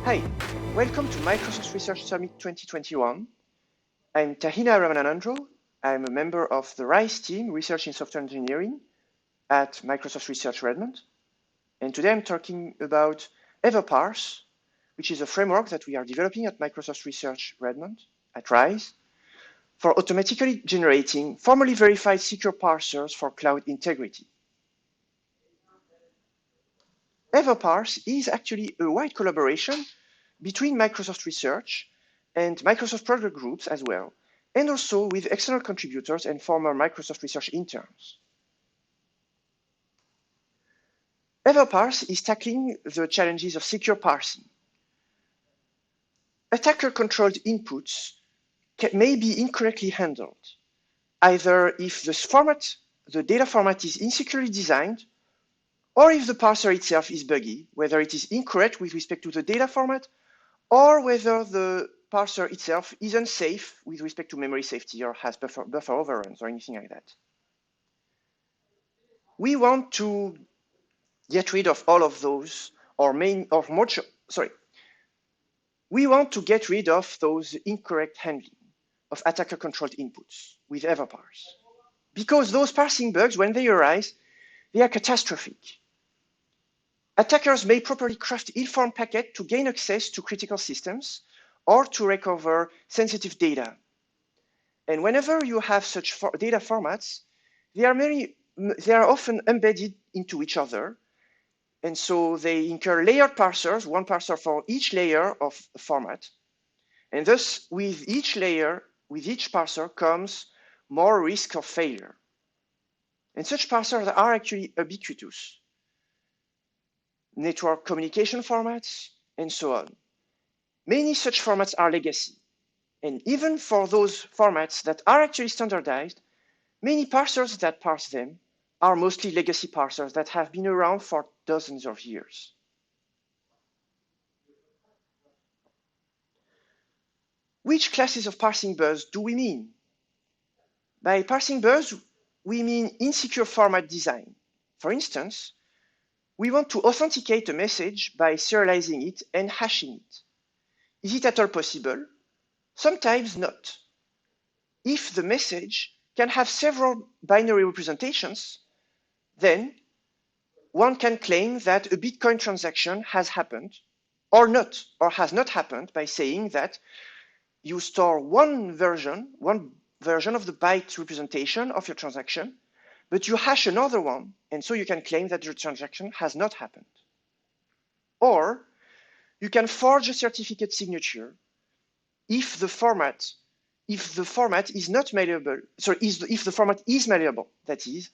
Hi, welcome to Microsoft Research Summit 2021. I'm Tahina Ramananandro. I'm a member of the RISE team, Research in Software Engineering, at Microsoft Research Redmond. And today I'm talking about EverParse, which is a framework that we are developing at Microsoft Research Redmond, at RISE, for automatically generating formally verified secure parsers for cloud integrity. EverParse is actually a wide collaboration between Microsoft Research and Microsoft product groups as well, and also with external contributors and former Microsoft Research interns. EverParse is tackling the challenges of secure parsing. Attacker-controlled inputs may be incorrectly handled, either if the data format is insecurely designed, or if the parser itself is buggy, whether it is incorrect with respect to the data format, or whether the parser itself is unsafe with respect to memory safety or has buffer overruns or anything like that. We want to get rid of all of those, we want to get rid of those incorrect handling of attacker-controlled inputs with EverParse. Because those parsing bugs, when they arise, they are catastrophic. Attackers may properly craft ill-formed packets to gain access to critical systems or to recover sensitive data. And whenever you have such data formats, they are often embedded into each other. And so they incur layered parsers, one parser for each layer of format. And thus, with each layer, with each parser comes more risk of failure. And such parsers are actually ubiquitous. Network communication formats, and so on. Many such formats are legacy. And even for those formats that are actually standardized, many parsers that parse them are mostly legacy parsers that have been around for dozens of years. Which classes of parsing bugs do we mean? By parsing bugs, we mean insecure format design. For instance, we want to authenticate a message by serializing it and hashing it. Is it at all possible? Sometimes not. If the message can have several binary representations, then one can claim that a Bitcoin transaction has happened or not, or has not happened by saying that you store one version of the byte representation of your transaction, but you hash another one, and so you can claim that the transaction has not happened. Or you can forge a certificate signature if the format is not malleable, if the format is malleable, that is,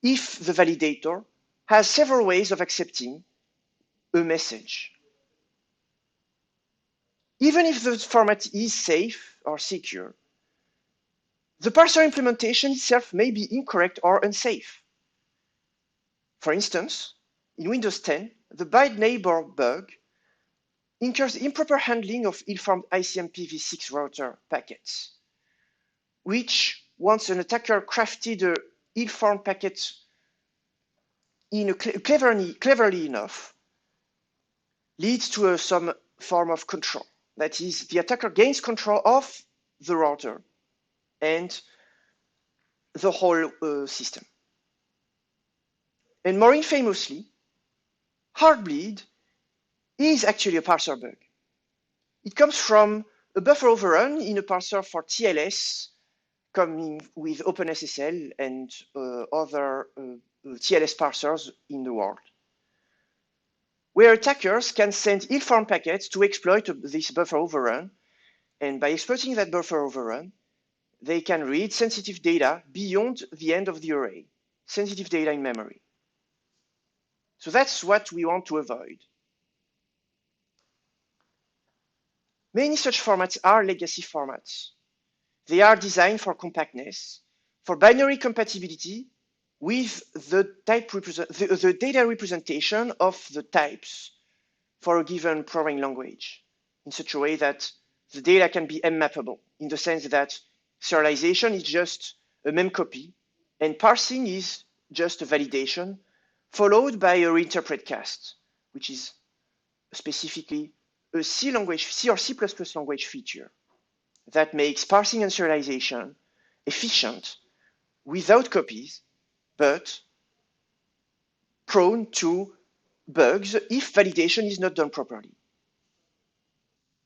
if the validator has several ways of accepting a message. Even if the format is safe or secure, the parser implementation itself may be incorrect or unsafe. For instance, in Windows 10, the byte neighbor bug incurs improper handling of ill-formed ICMPv6 router packets, which, once an attacker crafted an ill-formed packet cleverly enough, leads to some form of control. That is, the attacker gains control of the router and the whole system. And more infamously, Heartbleed is actually a parser bug. It comes from a buffer overrun in a parser for TLS coming with OpenSSL and other TLS parsers in the world, where attackers can send ill-formed packets to exploit this buffer overrun. And by exploiting that buffer overrun, they can read sensitive data beyond the end of the array, sensitive data in memory. So that's what we want to avoid. Many such formats are legacy formats. They are designed for compactness, for binary compatibility with the data representation of the types for a given programming language in such a way that the data can be M-mappable, in the sense that serialization is just a memcopy and parsing is just a validation followed by a reinterpret cast, which is specifically a C or C++ language feature that makes parsing and serialization efficient without copies, but prone to bugs if validation is not done properly.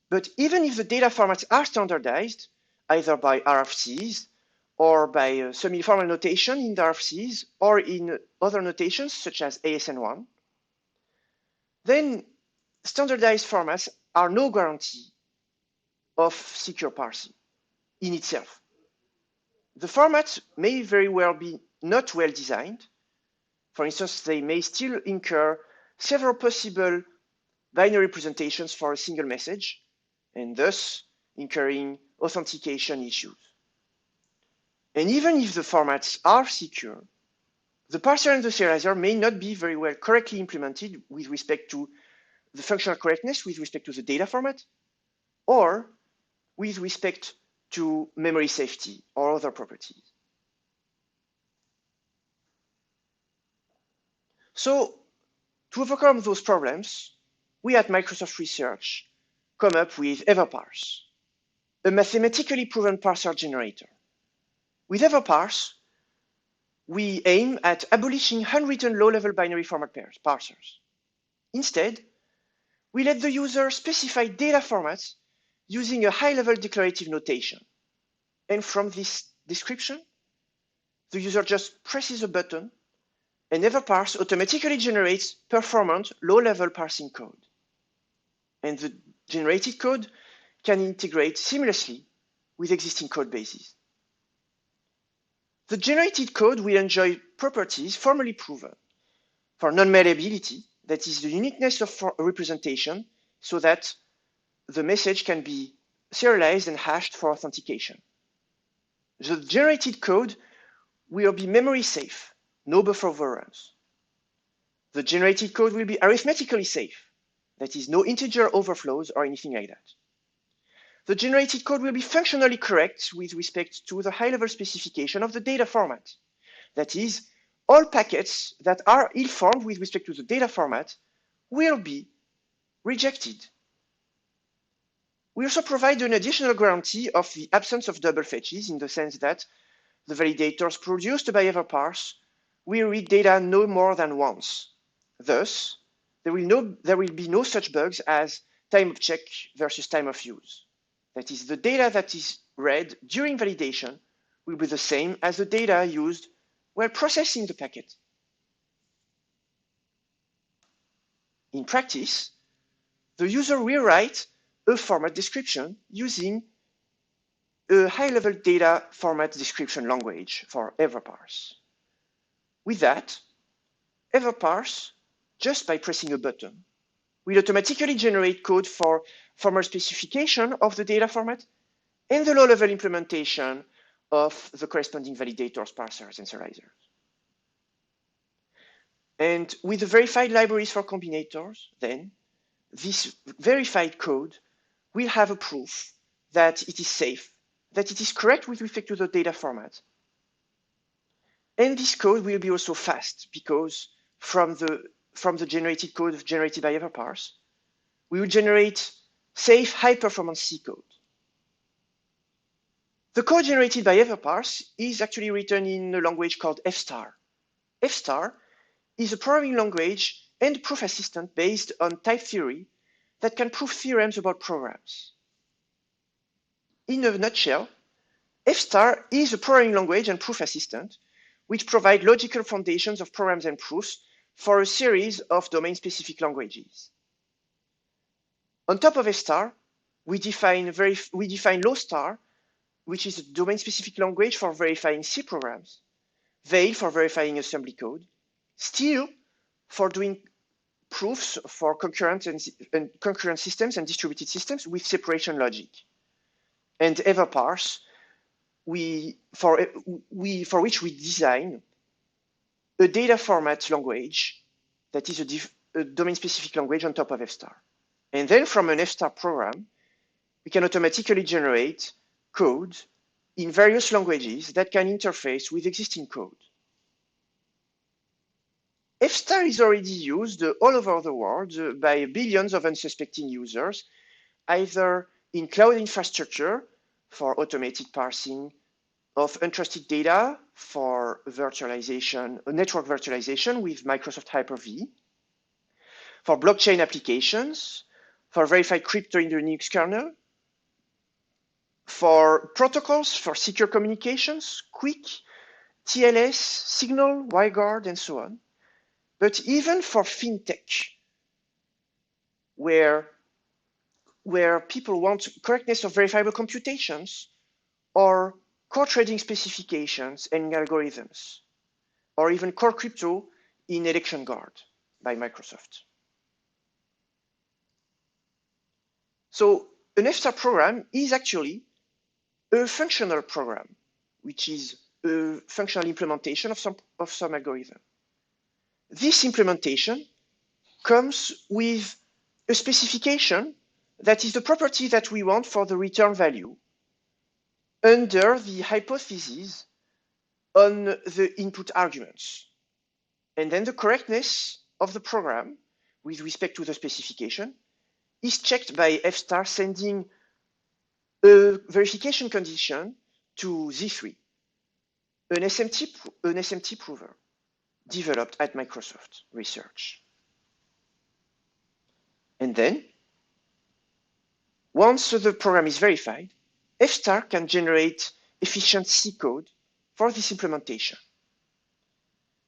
But even if the data formats are standardized, either by RFCs or by semi-formal notation in the RFCs or in other notations such as ASN1, then standardized formats are no guarantee of secure parsing in itself. The formats may very well be not well designed. For instance, they may still incur several possible binary representations for a single message, and thus incurring authentication issues. And even if the formats are secure, the parser and the serializer may not be very well correctly implemented with respect to the functional correctness with respect to the data format, or with respect to memory safety or other properties. So to overcome those problems, we at Microsoft Research come up with EverParse, a mathematically proven parser generator. With EverParse, we aim at abolishing handwritten low-level binary format parsers. Instead, we let the user specify data formats using a high-level declarative notation. And from this description, the user just presses a button and EverParse automatically generates performant low-level parsing code. And the generated code can integrate seamlessly with existing code bases. The generated code will enjoy properties formally proven for non-malleability, that is the uniqueness of a representation, so that the message can be serialized and hashed for authentication. The generated code will be memory safe, no buffer overruns. The generated code will be arithmetically safe, that is no integer overflows or anything like that. The generated code will be functionally correct with respect to the high-level specification of the data format. That is, all packets that are ill-formed with respect to the data format will be rejected. We also provide an additional guarantee of the absence of double fetches in the sense that the validators produced by EverParse will read data no more than once. Thus, there will be no such bugs as time of check versus time of use. That is, the data that is read during validation will be the same as the data used while processing the packet. In practice, the user will write a format description using a high-level data format description language for EverParse. With that, EverParse, just by pressing a button, will automatically generate code for formal specification of the data format and the low-level implementation of the corresponding validators, parsers, and serializers. And with the verified libraries for combinators, then, this verified code will have a proof that it is safe, that it is correct with respect to the data format. And this code will be also fast because from the generated code generated by EverParse, we will generate safe high-performance C code. The code generated by EverParse is actually written in a language called Fstar. Fstar is a programming language and proof assistant based on type theory that can prove theorems about programs. In a nutshell, Fstar is a programming language and proof assistant which provide logical foundations of programs and proofs for a series of domain-specific languages. On top of Fstar, we define Lowstar, which is a domain-specific language for verifying C programs, Veil for verifying assembly code, Steel for doing proofs for concurrent systems and distributed systems with separation logic, and EverParse, for which we design a data format language that is a domain-specific language on top of Fstar. And then from an Fstar program, we can automatically generate code in various languages that can interface with existing code. Fstar is already used all over the world by billions of unsuspecting users, either in cloud infrastructure for automated parsing of untrusted data, for virtualization, network virtualization with Microsoft Hyper-V, for blockchain applications, for verified crypto in the Linux kernel, for protocols for secure communications, QUIC, TLS, Signal, WireGuard, and so on. But even for fintech, where people want correctness of verifiable computations, or core trading specifications and algorithms, or even core crypto in Election Guard by Microsoft. So an Fstar program is actually a functional program, which is a functional implementation of some algorithm. This implementation comes with a specification that is the property that we want for the return value under the hypothesis on the input arguments. And then the correctness of the program with respect to the specification is checked by Fstar sending a verification condition to Z3, an SMT prover developed at Microsoft Research. And then, once the program is verified, Fstar can generate efficient C code for this implementation.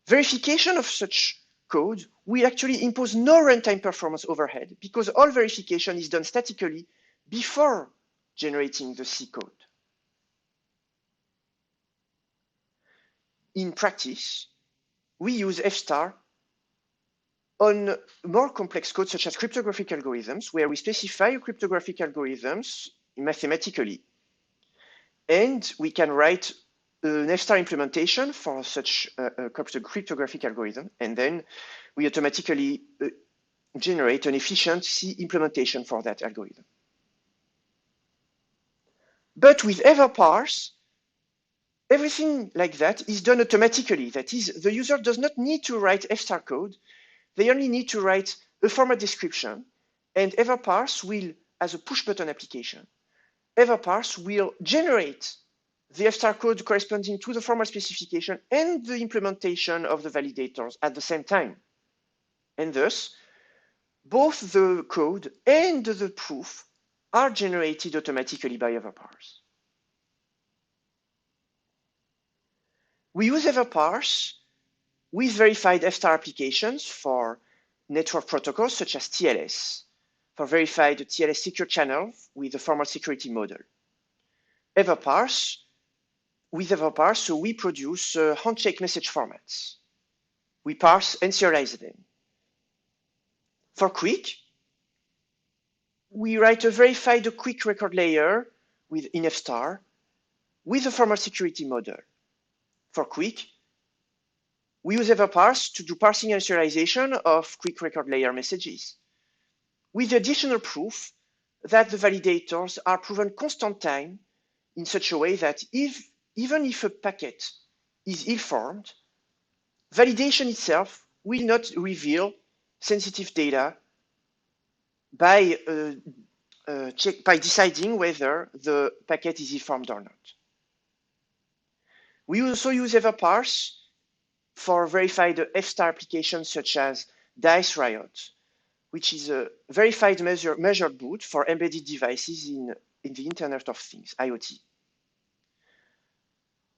Verification of such code will actually impose no runtime performance overhead because all verification is done statically before generating the C code. In practice, we use Fstar on more complex code such as cryptographic algorithms, where we specify cryptographic algorithms mathematically. And we can write an Fstar implementation for such a cryptographic algorithm, and then we automatically generate an efficient C implementation for that algorithm. But with EverParse, everything like that is done automatically. That is, the user does not need to write Fstar code. They only need to write a format description, and EverParse will, as a push-button application, EverParse will generate the Fstar code corresponding to the format specification and the implementation of the validators at the same time. And thus, both the code and the proof are generated automatically by EverParse. We use EverParse with verified Fstar applications for network protocols such as TLS, for verified TLS secure channel with the formal security model. With EverParse, so we produce handshake message formats. We parse and serialize them. For QUIC, we write a verified QUIC record layer in Fstar with a formal security model. For QUIC, we use EverParse to do parsing and serialization of QUIC record layer messages, with the additional proof that the validators are proven constant time in such a way that even if a packet is ill-formed, validation itself will not reveal sensitive data by deciding whether the packet is ill-formed or not. We also use EverParse for verified Fstar applications such as Dice Riot, which is a verified measured boot for embedded devices in the Internet of Things, IoT,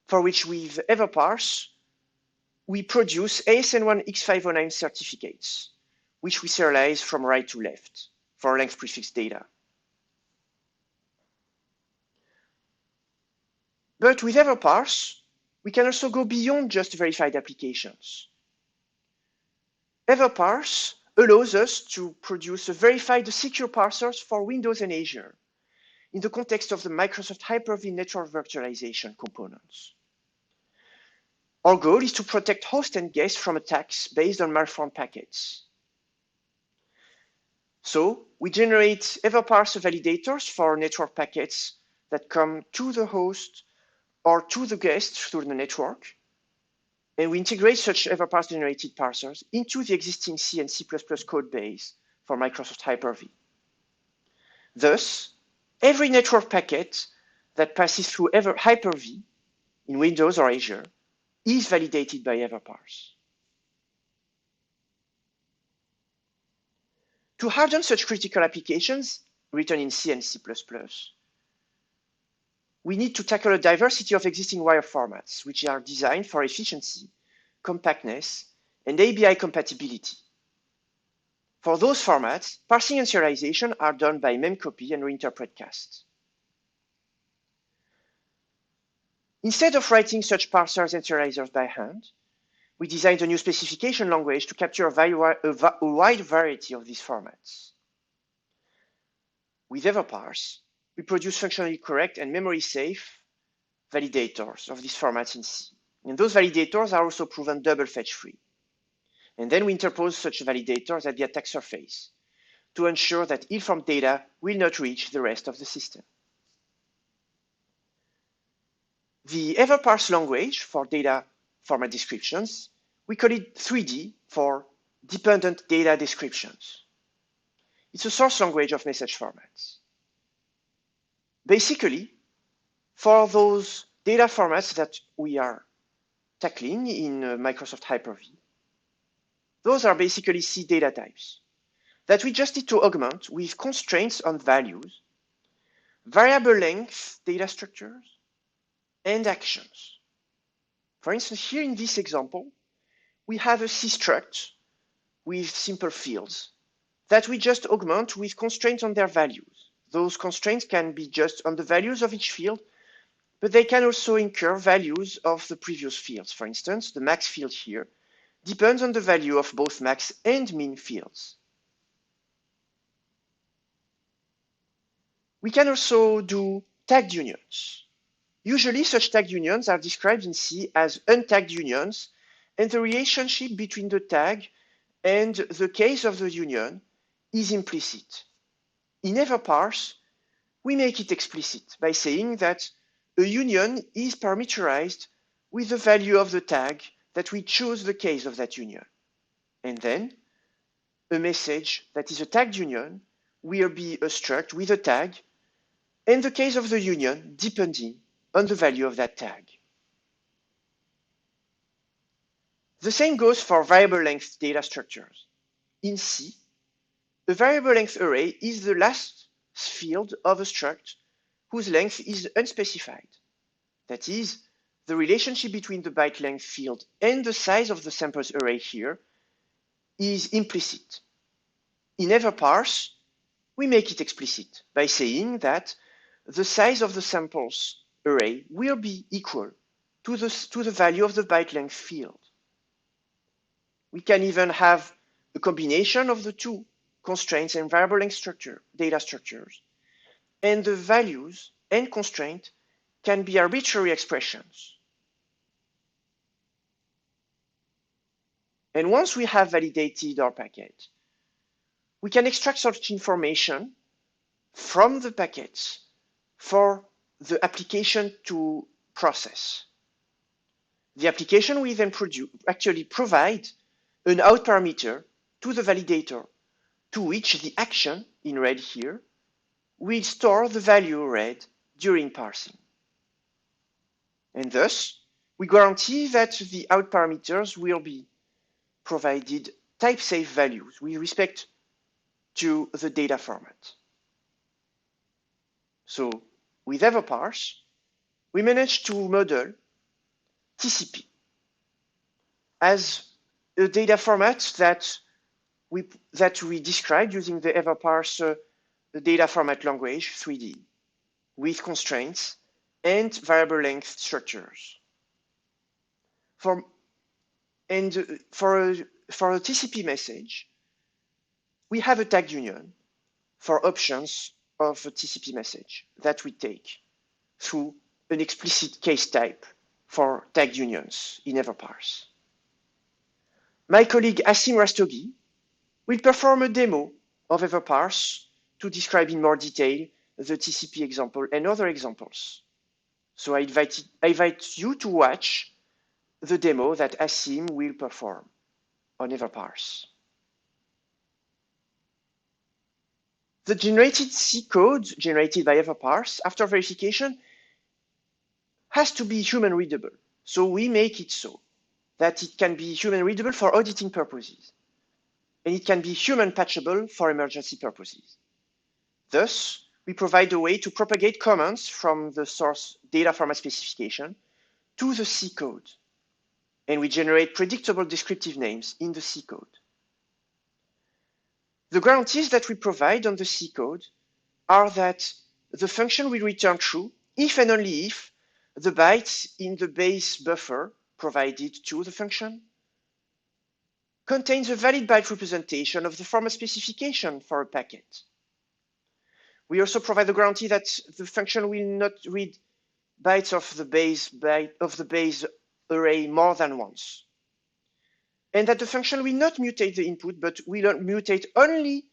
for which with EverParse, we produce ASN1 X509 certificates, which we serialize from right to left for length prefix data. But with EverParse, we can also go beyond just verified applications. EverParse allows us to produce a verified secure parsers for Windows and Azure in the context of the Microsoft Hyper-V network virtualization components. Our goal is to protect host and guest from attacks based on malformed packets. So we generate EverParse validators for network packets that come to the host or to the guest through the network. And we integrate such EverParse generated parsers into the existing C and C++ code base for Microsoft HyperV. Thus, every network packet that passes through HyperV in Windows or Azure is validated by EverParse. To harden such critical applications written in C and C++, we need to tackle a diversity of existing wire formats, which are designed for efficiency, compactness, and ABI compatibility. For those formats, parsing and serialization are done by memcopy and reinterpret cast. Instead of writing such parsers and serializers by hand, we designed a new specification language to capture a wide variety of these formats. With EverParse, we produce functionally correct and memory-safe validators of these formats in C. And those validators are also proven double fetch-free. And then we interpose such validators at the attack surface to ensure that ill-formed data will not reach the rest of the system. The EverParse language for data format descriptions, we call it 3D for dependent data descriptions. It's a source language of message formats. Basically, for those data formats that we are tackling in Microsoft HyperV, those are basically C data types that we just need to augment with constraints on values, variable length data structures, and actions. For instance, here in this example, we have a C struct with simple fields that we just augment with constraints on their values. Those constraints can be just on the values of each field, but they can also incur values of the previous fields. For instance, the max field here depends on the value of both max and min fields. We can also do tagged unions. Usually, such tagged unions are described in C as untagged unions, and the relationship between the tag and the case of the union is implicit. In EverParse, we make it explicit by saying that a union is parameterized with the value of the tag that we choose the case of that union. And then a message that is a tagged union will be a struct with a tag and the case of the union depending on the value of that tag. The same goes for variable length data structures. In C, a variable length array is the last field of a struct whose length is unspecified. That is, the relationship between the byte length field and the size of the samples array here is implicit. In EverParse, we make it explicit by saying that the size of the samples array will be equal to the value of the byte length field. We can even have a combination of the two constraints and variable length data structures, and the values and constraint can be arbitrary expressions. And once we have validated our packet, we can extract such information from the packets for the application to process. The application will then actually provide an out parameter to the validator, to which the action in red here will store the value read during parsing. And thus, we guarantee that the out parameters will be provided type-safe values with respect to the data format. So with EverParse, we managed to model TCP as a data format that we described using the EverParse the data format language 3D with constraints and variable length structures. For a TCP message, we have a tagged union for options of a TCP message that we take through an explicit case type for tagged unions in EverParse. My colleague Aseem Rastogi will perform a demo of EverParse to describe in more detail the TCP example and other examples. So I invite you to watch the demo that Aseem will perform on EverParse. The generated C code generated by EverParse after verification has to be human readable. So we make it so that it can be human readable for auditing purposes, and it can be human patchable for emergency purposes. Thus, we provide a way to propagate commands from the source data format specification to the C code, and we generate predictable descriptive names in the C code. The guarantees that we provide on the C code are that the function will return true if and only if the bytes in the base buffer provided to the function contains a valid byte representation of the format specification for a packet. We also provide the guarantee that the function will not read bytes of the base array more than once, and that the function will not mutate the input, but will mutate only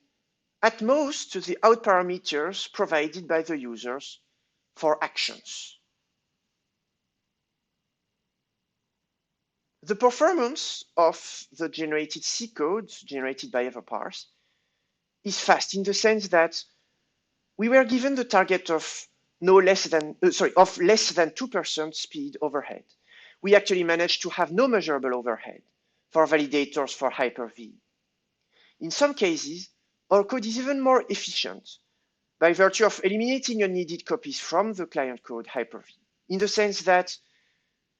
at most the out parameters provided by the users for actions. The performance of the generated C code generated by EverParse is fast in the sense that we were given the target of less than 2% speed overhead. We actually managed to have no measurable overhead for validators for HyperV. In some cases, our code is even more efficient by virtue of eliminating unneeded copies from the client code HyperV, in the sense that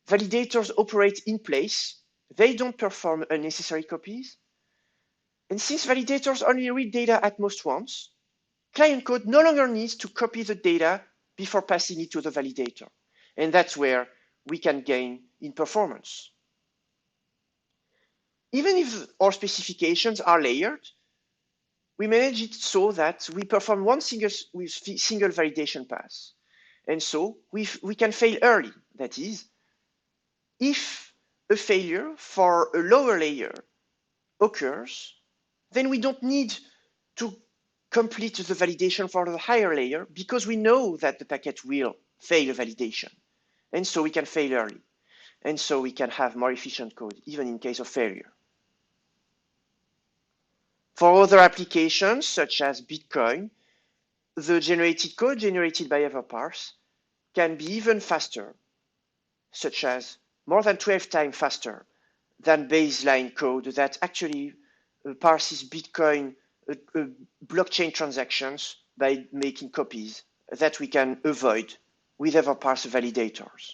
validators operate in place, they don't perform unnecessary copies. And since validators only read data at most once, client code no longer needs to copy the data before passing it to the validator. And that's where we can gain in performance. Even if our specifications are layered, we manage it so that we perform one single validation pass. And so we can fail early. That is, if a failure for a lower layer occurs, then we don't need to complete the validation for the higher layer because we know that the packet will fail validation. And so we can fail early. And so we can have more efficient code, even in case of failure. For other applications, such as Bitcoin, the generated code generated by EverParse can be even faster, such as more than 12 times faster than baseline code that actually parses Bitcoin blockchain transactions by making copies that we can avoid with EverParse validators.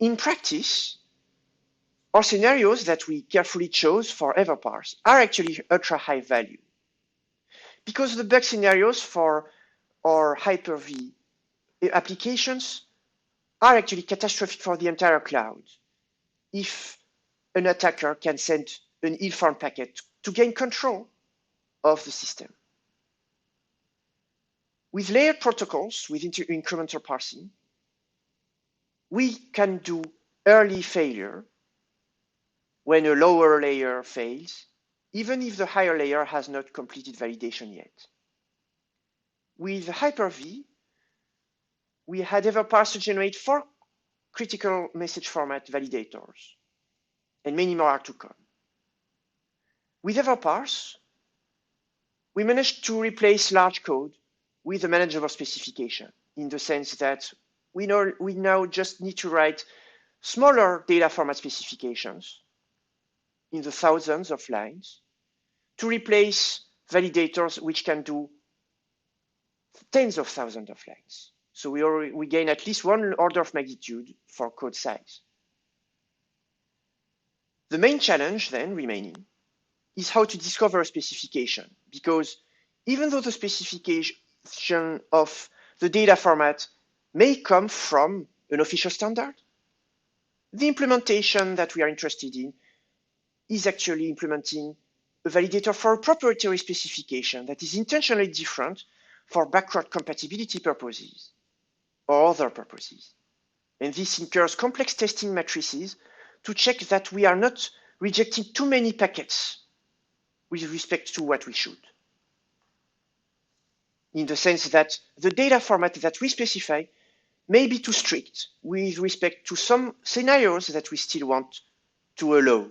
In practice, our scenarios that we carefully chose for EverParse are actually ultra high value, because the bug scenarios for our HyperV applications are actually catastrophic for the entire cloud if an attacker can send an ill-formed packet to gain control of the system. With layered protocols with incremental parsing, we can do early failure when a lower layer fails, even if the higher layer has not completed validation yet. With HyperV, we had EverParse to generate 4 critical message format validators, and many more are to come. With EverParse, we managed to replace large code with a manageable specification, in the sense that we now just need to write smaller data format specifications in the thousands of lines to replace validators which can do tens of thousands of lines. So we gain at least one order of magnitude for code size. The main challenge then remaining is how to discover a specification, because even though the specification of the data format may come from an official standard, the implementation that we are interested in is actually implementing a validator for a proprietary specification that is intentionally different for backward compatibility purposes or other purposes. And this incurs complex testing matrices to check that we are not rejecting too many packets with respect to what we should. In the sense that the data format that we specify may be too strict with respect to some scenarios that we still want to allow.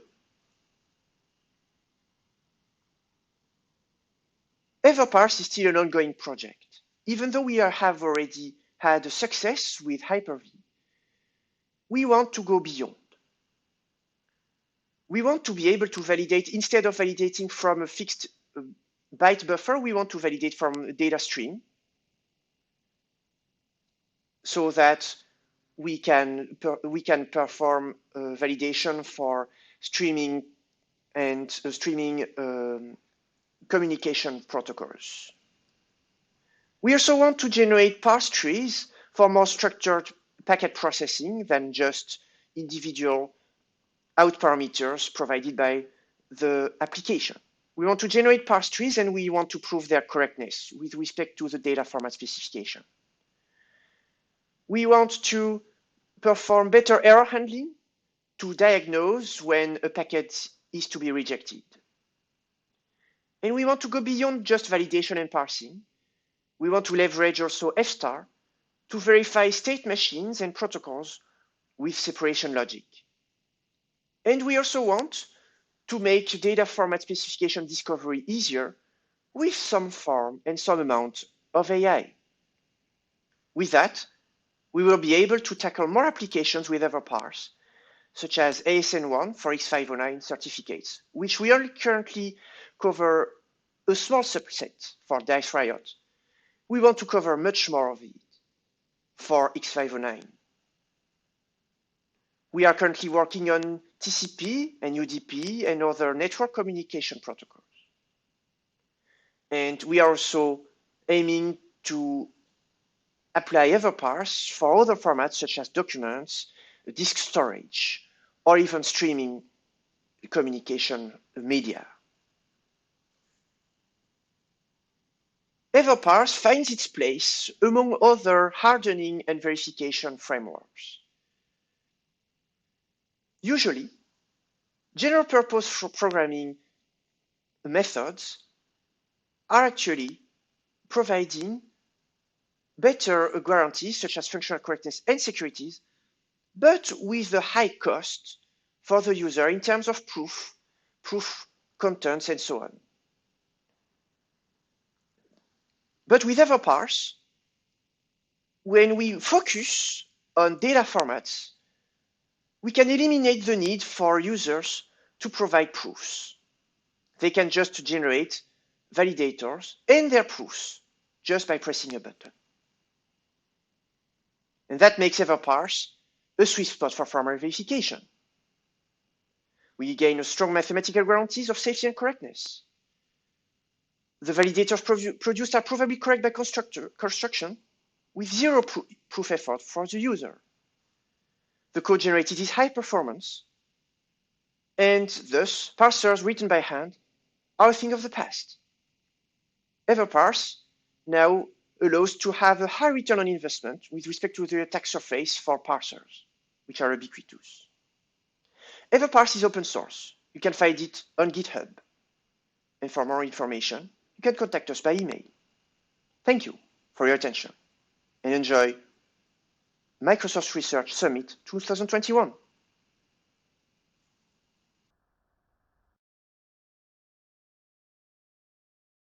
EverParse is still an ongoing project. Even though we have already had a success with HyperV, we want to go beyond. We want to be able to validate, instead of validating from a fixed byte buffer, we want to validate from a data stream so that we can perform validation for streaming and communication protocols. We also want to generate parse trees for more structured packet processing than just individual out parameters provided by the application. We want to generate parse trees and we want to prove their correctness with respect to the data format specification. We want to perform better error handling to diagnose when a packet is to be rejected. And we want to go beyond just validation and parsing. We want to leverage also Fstar to verify state machines and protocols with separation logic. And we also want to make data format specification discovery easier with some form and some amount of AI. With that, we will be able to tackle more applications with EverParse, such as ASN1 for X509 certificates, which we only currently cover a small subset for Dice Riot. We want to cover much more of it for X509. We are currently working on TCP and UDP and other network communication protocols. And we are also aiming to apply EverParse for other formats such as documents, disk storage, or even streaming communication media. EverParse finds its place among other hardening and verification frameworks. Usually, general purpose programming methods are actually providing better guarantees such as functional correctness and securities, but with a high cost for the user in terms of proof contents, and so on. But with EverParse, when we focus on data formats, we can eliminate the need for users to provide proofs. They can just generate validators and their proofs just by pressing a button. And that makes EverParse a sweet spot for formal verification. We gain a strong mathematical guarantees of safety and correctness. The validators produced are provably correct by construction with zero proof effort for the user. The code generated is high performance, and thus parsers written by hand are a thing of the past. EverParse now allows to have a high return on investment with respect to the attack surface for parsers, which are ubiquitous. EverParse is open source. You can find it on GitHub. And for more information, you can contact us by email. Thank you for your attention and enjoy Microsoft Research Summit 2021.